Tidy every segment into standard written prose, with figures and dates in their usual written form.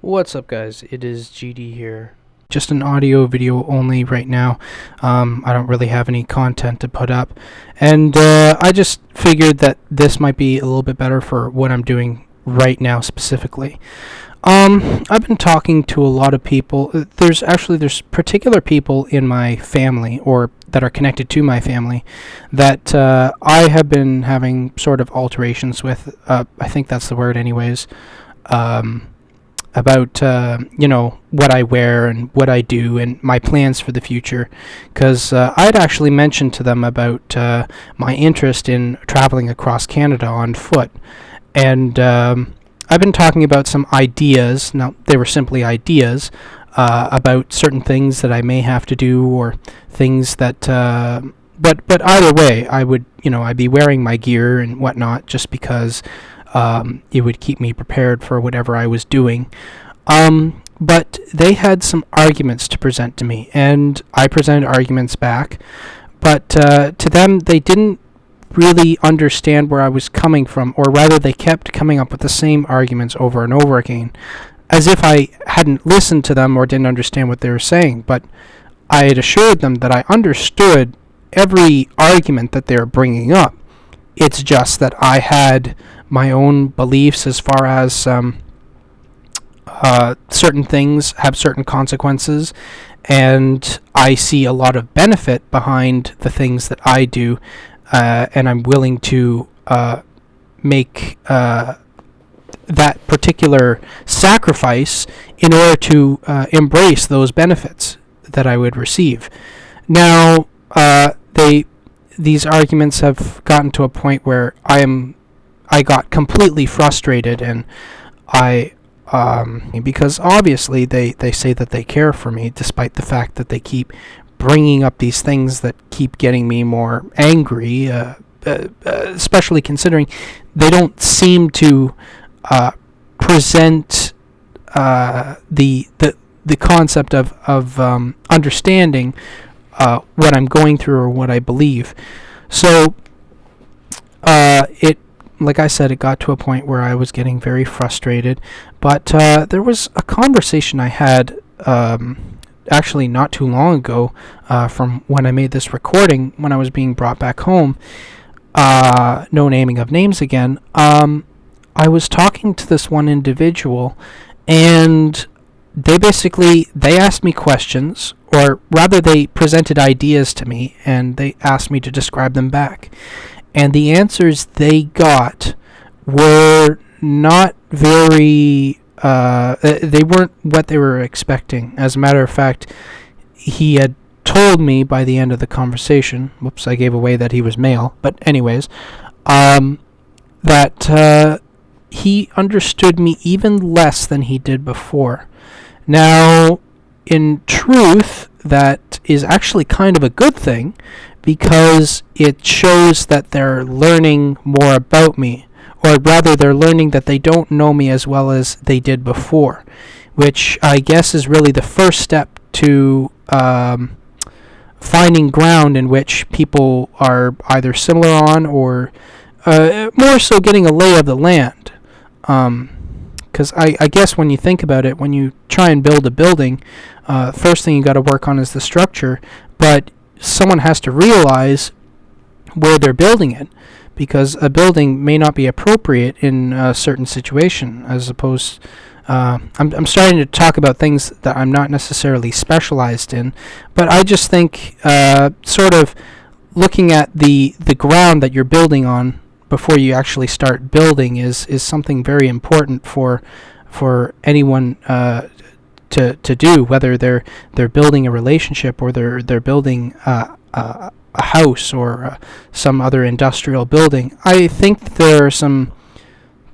What's up, guys? It is GD here. Just an audio video only right now. I don't really have any content to put up, and I just figured that this might be a little bit better for what I'm doing right now specifically. I've been talking to a lot of people. There's particular people in my family, or that are connected to my family, that I have been having sort of alterations with. I think that's the word, anyways. About what I wear and what I do and my plans for the future, because I'd actually mentioned to them about my interest in traveling across Canada on foot, and I've been talking about some ideas. Now, they were simply ideas about certain things that I may have to do, or things that but either way, I'd be wearing my gear and whatnot, just because it would keep me prepared for whatever I was doing. But they had some arguments to present to me, and I presented arguments back. But to them, they didn't really understand where I was coming from, or rather, they kept coming up with the same arguments over and over again, as if I hadn't listened to them or didn't understand what they were saying. But I had assured them that I understood every argument that they were bringing up. It's just that I had my own beliefs as far as certain things have certain consequences, and I see a lot of benefit behind the things that I do, and I'm willing to make that particular sacrifice in order to embrace those benefits that I would receive. Now, these arguments have gotten to a point where I got completely frustrated, and because obviously they say that they care for me, despite the fact that they keep bringing up these things that keep getting me more angry, especially considering they don't seem to present the concept of understanding what I'm going through or what I believe. So like I said, it got to a point where I was getting very frustrated. But there was a conversation I had actually not too long ago, from when I made this recording, when I was being brought back home. No naming of names again. I was talking to this one individual, and they asked me questions, or rather they presented ideas to me, and they asked me to describe them back. And the answers they got were not very, they weren't what they were expecting. As a matter of fact, he had told me by the end of the conversation, whoops, I gave away that he was male, but anyways, that he understood me even less than he did before. Now, in truth, that is actually kind of a good thing, because it shows that they're learning more about me, or rather they're learning that they don't know me as well as they did before, which I guess is really the first step to finding ground in which people are either similar on, or more so getting a lay of the land. Because I guess when you think about it, when you try and build a building, first thing you got to work on is the structure, but someone has to realize where they're building it, because a building may not be appropriate in a certain situation, as opposed I'm starting to talk about things that I'm not necessarily specialized in, but I just think sort of looking at the ground that you're building on before you actually start building is something very important for anyone to do, whether they're building a relationship, or they're building a house, or some other industrial building. I think there are some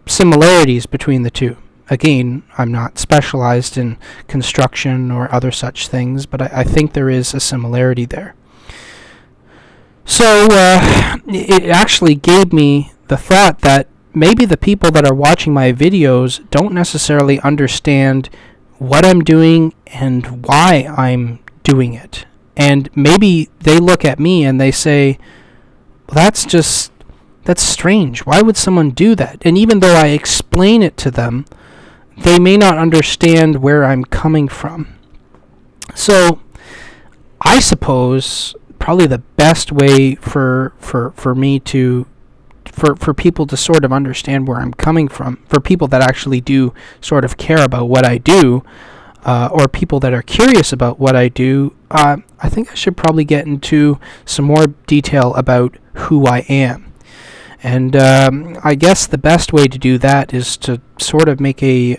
similarities between the two. Again, I'm not specialized in construction or other such things, but I think there is a similarity there. So it actually gave me the thought that maybe the people that are watching my videos don't necessarily understand what I'm doing and why I'm doing it. And maybe they look at me and they say, well, that's strange. Why would someone do that? And even though I explain it to them, they may not understand where I'm coming from. So I suppose probably the best way for me to for people to sort of understand where I'm coming from, for people that actually do sort of care about what I do, or people that are curious about what I do, I think I should probably get into some more detail about who I am. And I guess the best way to do that is to sort of make a